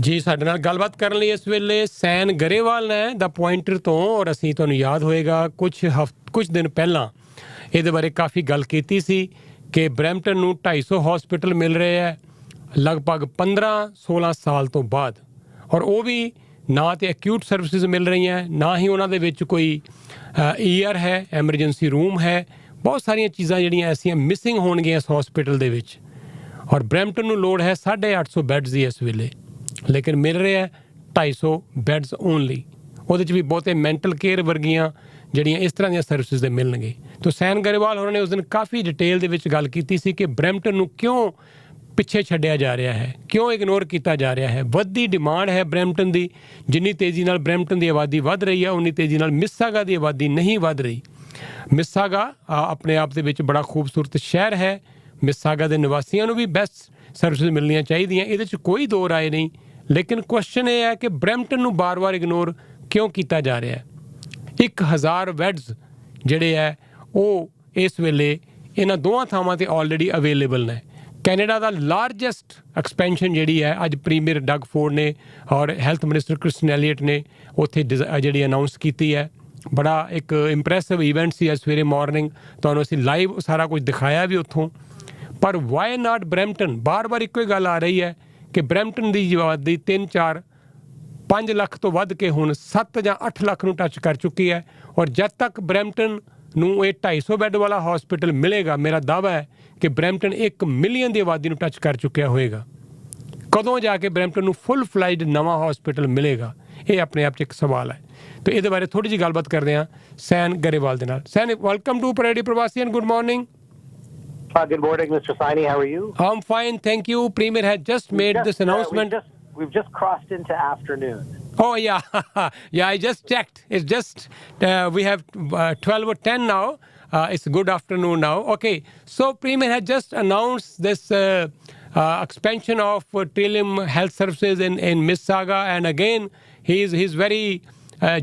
ਜੀ ਸਾਡੇ ਨਾਲ ਗੱਲਬਾਤ ਕਰਨ ਲਈ ਇਸ ਵੇਲੇ ਸੈਨ ਗਰੇਵਾਲ ਨੇ ਦਾ ਪੁਆਇੰਟਰ ਤੋਂ, ਔਰ ਅਸੀਂ ਤੁਹਾਨੂੰ ਯਾਦ ਹੋਏਗਾ ਕੁਝ ਦਿਨ ਪਹਿਲਾਂ ਇਹਦੇ ਬਾਰੇ ਕਾਫੀ ਗੱਲ ਕੀਤੀ ਸੀ ਕਿ ਬਰੈਂਪਟਨ ਨੂੰ 250 ਹਸਪੀਟਲ ਮਿਲ ਰਹੇ ਹੈ ਲਗਭਗ 15-16 ਸਾਲ ਤੋਂ ਬਾਅਦ, ਔਰ ਉਹ ਵੀ ਨਾ ਤੇ ਐਕਿਊਟ ਸਰਵਿਸਿਜ਼ ਮਿਲ ਰਹੀਆਂ, ਨਾ ਹੀ ਉਹਨਾਂ ਦੇ ਵਿੱਚ ਕੋਈ ER ਹੈ, ਐਮਰਜੈਂਸੀ ਰੂਮ ਹੈ। ਬਹੁਤ ਸਾਰੀਆਂ ਚੀਜ਼ਾਂ ਜਿਹੜੀਆਂ ਐਸੀਆਂ ਮਿਸਿੰਗ ਹੋਣਗੀਆਂ ਇਸ ਹਸਪੀਟਲ ਦੇ ਵਿੱਚ, ਔਰ ਬਰੈਂਪਟਨ ਨੂੰ ਲੋੜ ਹੈ 850 ਬੈੱਡਸ ਦੀ ਇਸ ਵੇਲੇ, ਲੇਕਿਨ ਮਿਲ ਰਿਹਾ 250 ਬੈੱਡਸ ਓਨਲੀ। ਉਹਦੇ 'ਚ ਵੀ ਬਹੁਤੇ ਮੈਂਟਲ ਕੇਅਰ ਵਰਗੀਆਂ ਜਿਹੜੀਆਂ ਇਸ ਤਰ੍ਹਾਂ ਦੀਆਂ ਸਰਵਿਸਿਜ਼ ਦੇ ਮਿਲਣਗੇ। ਤਾਂ ਸੈਨ ਗਰੇਵਾਲ ਹੋਰਾਂ ਨੇ ਉਸ ਦਿਨ ਕਾਫੀ ਡਿਟੇਲ ਦੇ ਵਿੱਚ ਗੱਲ ਕੀਤੀ ਸੀ ਕਿ ਬਰੈਂਪਟਨ ਨੂੰ ਕਿਉਂ ਪਿੱਛੇ ਛੱਡਿਆ ਜਾ ਰਿਹਾ ਹੈ, ਕਿਉਂ ਇਗਨੋਰ ਕੀਤਾ ਜਾ ਰਿਹਾ ਹੈ। ਵੱਧਦੀ ਡਿਮਾਂਡ ਹੈ ਬਰੈਂਪਟਨ ਦੀ, ਜਿੰਨੀ ਤੇਜ਼ੀ ਨਾਲ ਬਰੈਂਪਟਨ ਦੀ ਆਬਾਦੀ ਵੱਧ ਰਹੀ ਹੈ ਉਨੀ ਤੇਜ਼ੀ ਨਾਲ ਮਿਸਿਸਾਗਾ ਦੀ ਆਬਾਦੀ ਨਹੀਂ ਵੱਧ ਰਹੀ। ਮਿਸਿਸਾਗਾ ਆਪਣੇ ਆਪ ਦੇ ਵਿੱਚ ਬੜਾ ਖੂਬਸੂਰਤ ਸ਼ਹਿਰ ਹੈ, ਮਿਸਿਸਾਗਾ ਦੇ ਨਿਵਾਸੀਆਂ ਨੂੰ ਵੀ ਬੈਸਟ ਸਰਵਿਸਿਜ਼ ਮਿਲਣੀਆਂ ਚਾਹੀਦੀਆਂ, ਇਹਦੇ 'ਚ ਕੋਈ ਦੋ ਰਾਏ ਨਹੀਂ। ਲੇਕਿਨ ਕੁਐਸਚਨ ਇਹ ਹੈ ਕਿ ਬਰੈਂਪਟਨ ਨੂੰ ਬਾਰ-ਬਾਰ ਇਗਨੋਰ ਕਿਉਂ ਕੀਤਾ ਜਾ ਰਿਹਾ ਹੈ। 1000 ਬੈੱਡਸ ਜਿਹੜੇ ਹੈ ਉਹ ਇਸ ਵੇਲੇ ਇਹਨਾਂ ਦੋਵਾਂ ਥਾਵਾਂ 'ਤੇ ਆਲਰੇਡੀ ਅਵੇਲੇਬਲ ਨੇ। ਕੈਨੇਡਾ ਦਾ ਲਾਰਜੈਸਟ ਐਕਸਪੈਂਸ਼ਨ ਜਿਹੜੀ ਹੈ ਅੱਜ ਪ੍ਰੀਮੀਅਰ ਡਗ ਫੋਰਡ ਨੇ ਔਰ ਹੈਲਥ ਮਿਨਿਸਟਰ ਕ੍ਰਿਸਟਨ ਐਲੀਅਟ ਨੇ ਉੱਥੇ ਜਿਹੜੀ ਅਨਾਊਂਸ ਕੀਤੀ ਹੈ। ਬੜਾ ਇੱਕ ਇੰਪ੍ਰੈਸਿਵ ਈਵੈਂਟ ਸੀ ਅੱਜ ਸਵੇਰੇ ਮਾਰਨਿੰਗ, ਤੁਹਾਨੂੰ ਅਸੀਂ ਲਾਈਵ ਸਾਰਾ ਕੁਝ ਦਿਖਾਇਆ ਵੀ ਉੱਥੋਂ। ਪਰ ਵਾਈ ਨਾਟ ਬਰੈਂਪਟਨ? ਬਾਰ-ਬਾਰ ਇੱਕੋ ਹੀ ਗੱਲ ਆ ਰਹੀ ਹੈ ਕਿ ਬਰੈਂਪਟਨ ਦੀ ਆਬਾਦੀ 3-4-5 ਲੱਖ ਤੋਂ ਵੱਧ ਕੇ ਹੁਣ 7 ਜਾਂ 8 ਲੱਖ ਨੂੰ ਟੱਚ ਕਰ ਚੁੱਕੀ ਹੈ, ਔਰ ਜਦ ਤੱਕ ਬਰੈਂਪਟਨ ਨੂੰ ਇਹ 250 ਬੈੱਡ ਵਾਲਾ ਹਸਪੀਟਲ ਮਿਲੇਗਾ, ਮੇਰਾ ਦਾਅਵਾ ਹੈ ਕਿ ਬਰੈਂਪਟਨ 1 ਮਿਲੀਅਨ ਦੀ ਆਬਾਦੀ ਨੂੰ ਟੱਚ ਕਰ ਚੁੱਕਿਆ ਹੋਏਗਾ। ਕਦੋਂ ਜਾ ਕੇ ਬਰੈਂਪਟਨ ਨੂੰ ਫੁੱਲ ਫਲਾਈਡ ਨਵਾਂ ਹਸਪੀਟਲ ਮਿਲੇਗਾ, ਇਹ ਆਪਣੇ ਆਪ 'ਚ ਇੱਕ ਸਵਾਲ ਹੈ। ਤਾਂ ਇਹਦੇ ਬਾਰੇ ਥੋੜ੍ਹੀ ਜਿਹੀ ਗੱਲਬਾਤ ਕਰਦੇ ਹਾਂ ਸੈਨ ਗਰੇਵਾਲ ਦੇ ਨਾਲ। ਸੈਨ, ਵੈਲਕਮ ਟੂ ਪਰੇਡੀ ਪ੍ਰਵਾਸੀ and good morning. Good morning, Mr. Saini. How are you? I'm fine, thank you. Premier had just made this announcement. We've just crossed into afternoon. Oh, yeah. Yeah, I just checked. It's just, we have 12:10 now. It's good afternoon now. Okay, so Premier had just announced this expansion of Trillium Health Services in Mississauga, and again, he's very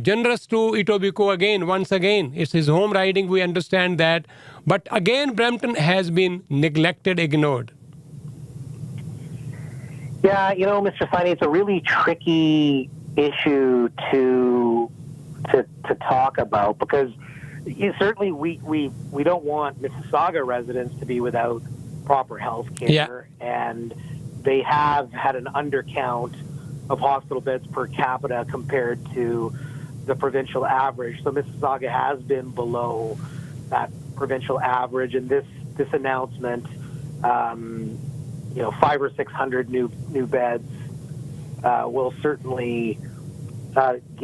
generous to Etobicoke once again. It's his home riding, we understand that. But again, Brampton has been neglected, ignored. Yeah, you know, Mr. Saini, it's a really tricky issue to talk about because certainly we don't want Mississauga residents to be without proper health care. Yeah. And they have had an undercount of hospital beds per capita compared to the provincial average. So Mississauga has been below that provincial average, and this announcement, 500 or 600 new beds will certainly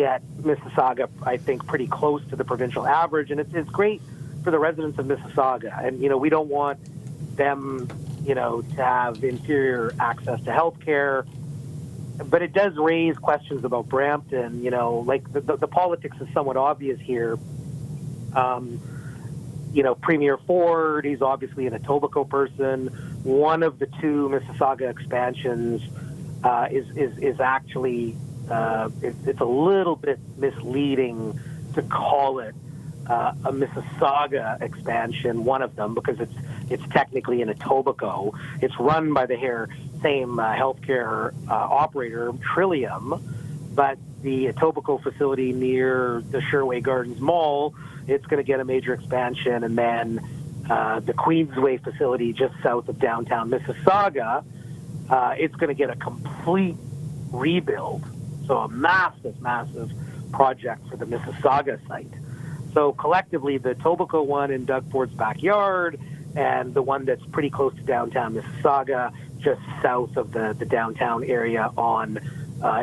get Mississauga, I think, pretty close to the provincial average, and it's great for the residents of Mississauga. And we don't want them, to have inferior access to health care. But it does raise questions about Brampton. Like the politics is somewhat obvious here. Premier Ford, he's obviously an Etobicoke person. One of the two Mississauga expansions is actually, it's a little bit misleading to call it a Mississauga expansion, one of them, because it's technically in Etobicoke. It's run by the same healthcare operator, Trillium, but the Etobicoke facility near the Sherway Gardens Mall, it's going to get a major expansion, and then the Queensway facility just south of downtown Mississauga, it's going to get a complete rebuild. So a massive project for the Mississauga site. So collectively, the Etobicoke one in Doug Ford's backyard, and the one that's pretty close to downtown Mississauga, just south of the downtown area on,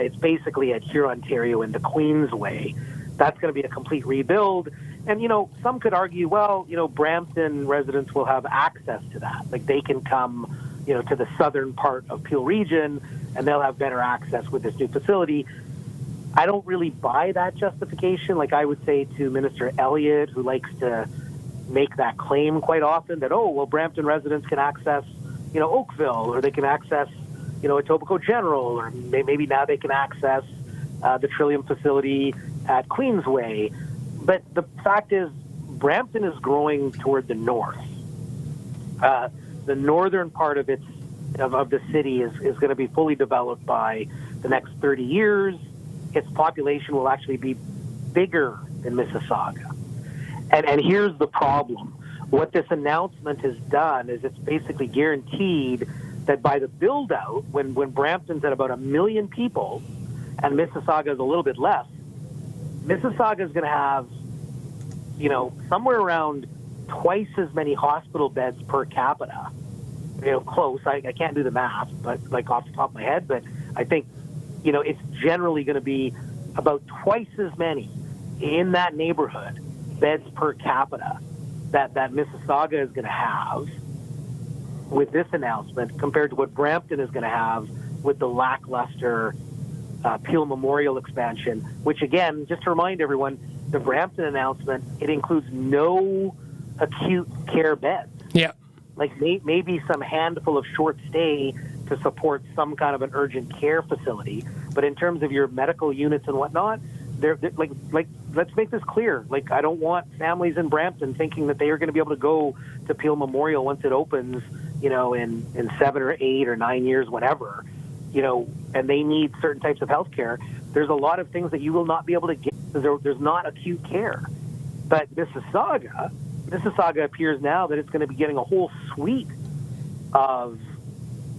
it's basically at Hurontario in the Queensway. That's going to be a complete rebuild. And, some could argue, well, Brampton residents will have access to that. Like, they can come, to the southern part of Peel Region, and they'll have better access with this new facility. I don't really buy that justification. Like, I would say to Minister Elliott, who likes to make that claim quite often, that, Brampton residents can access, Oakville, or they can access, Etobicoke General, or maybe now they can access the Trillium facility at Queensway. But the fact is, Brampton is growing toward the north. The northern part of the city is going to be fully developed by the next 30 years, its population will actually be bigger than Mississauga. And here's the problem. What this announcement has done is it's basically guaranteed that by the build-out, when Brampton's at about 1 million people and Mississauga is a little bit less, Mississauga is going to have, somewhere around twice as many hospital beds per capita. Close. I can't do the math, but like off the top of my head, but I think, it's generally going to be about twice as many in that neighborhood beds per capita that Mississauga is going to have with this announcement compared to what Brampton is going to have with the lackluster Peel Memorial expansion, which again, just to remind everyone, the Brampton announcement, it includes no acute care beds. Yeah. Like maybe some handful of short stay to support some kind of an urgent care facility. But in terms of your medical units and whatnot, they're like let's make this clear. Like, I don't want families in Brampton thinking that they are going to be able to go to Peel Memorial once it opens, in 7 or 8 or 9 years, whatever, and they need certain types of health care. There's a lot of things that you will not be able to get because there's not acute care. But Mississauga appears now that it's going to be getting a whole suite of,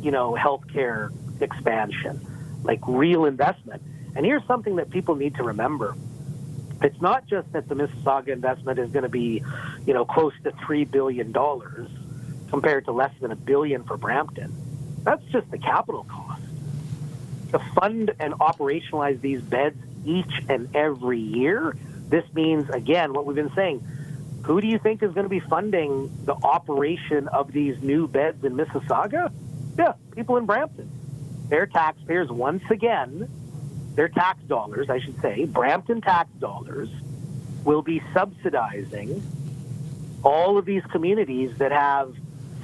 healthcare expansion, like real investment. And here's something that people need to remember. It's not just that the Mississauga investment is going to be, close to $3 billion compared to less than $1 billion for Brampton. That's just the capital cost. To fund and operationalize these beds each and every year, this means, again, what we've been saying, who do you think is going to be funding the operation of these new beds in Mississauga? Yeah, people in Brampton. Their taxpayers, once again, their tax dollars, I should say, Brampton tax dollars, will be subsidizing all of these communities that have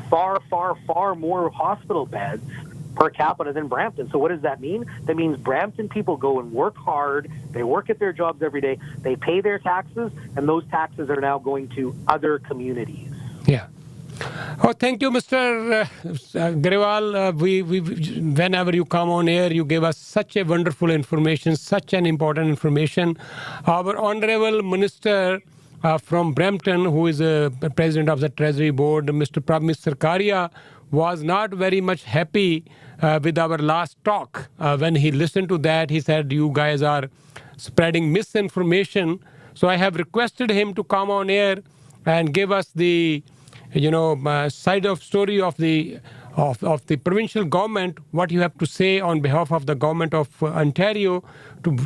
far, far, far more hospital beds per capita than Brampton. So what does that mean? That means Brampton people go and work hard. They work at their jobs every day. They pay their taxes, and those taxes are now going to other communities. Yeah. Oh, thank you, Mr. Grewal. We whenever you come on air, you give us such a wonderful information, such an important information. Our Honorable Minister from Brampton, who is President of the Treasury Board, Mr. Parvasi Sarkaria, was not very much happy with our last talk. When he listened to that, he said, you guys are spreading misinformation. So I have requested him to come on air and give us the side of story of the provincial government, what you have to say on behalf of the government of Ontario,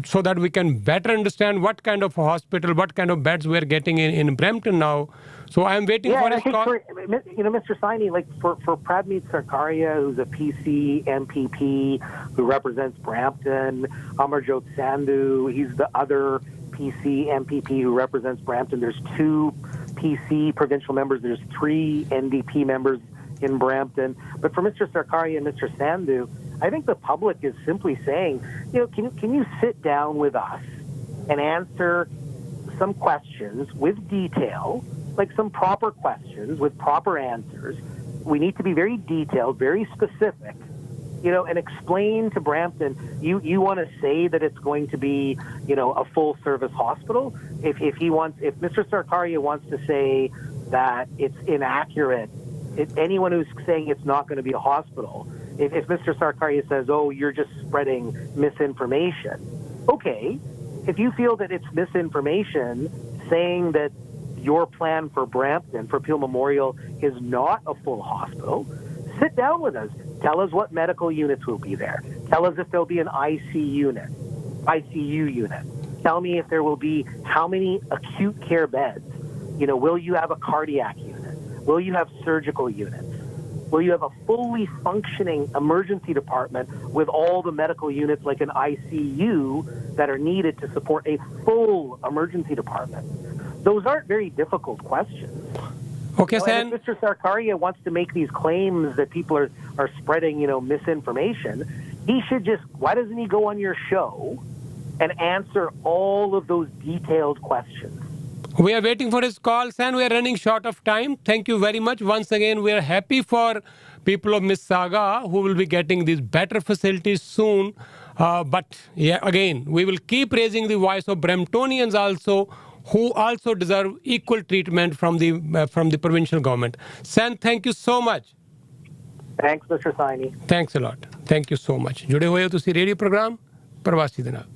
so that we can better understand what kind of a hospital, what kind of beds we're getting in Brampton now. So I'm waiting for his call. Mr. Saini, like for Parvasi Sarkaria, who's a PC MPP who represents Brampton, Amarjot Sandhu, he's the other PC MPP who represents Brampton. There's 2 PC provincial members. There's 3 NDP members in Brampton. But for Mr. Sarkaria and Mr. Sandhu, I think the public is simply saying, can you sit down with us and answer some questions with detail, like some proper questions with proper answers. We need to be very detailed, very specific, and explain to Brampton, you want to say that it's going to be, a full service hospital. If Mr. Sarkaria wants to say that it's inaccurate, anyone who's saying it's not going to be a hospital, if Mr. Sarkaria says, oh, you're just spreading misinformation, okay. If you feel that it's misinformation saying that your plan for Brampton, for Peel Memorial, is not a full hospital, sit down with us. Tell us what medical units will be there. Tell us if there'll be an ICU unit. Tell me if there will be how many acute care beds. Will you have a cardiac unit? Will you have surgical units? Will you have a fully functioning emergency department with all the medical units like an ICU that are needed to support a full emergency department? Those aren't very difficult questions. Okay, and if Mr. Sarkaria wants to make these claims that people are spreading, misinformation, why doesn't he go on your show and answer all of those detailed questions? We are waiting for his call, and we are running short of time. Thank you very much. Once again, we are happy for people of Mississauga who will be getting these better facilities soon. But yeah, again, we will keep raising the voice of Bramptonians also, who also deserve equal treatment from the provincial government. San, thank you so much. Thanks, Mr. Saini. Thanks a lot. Thank you so much. जुड़े हुए हो तुसी radio programme प्रवासी दे नाल।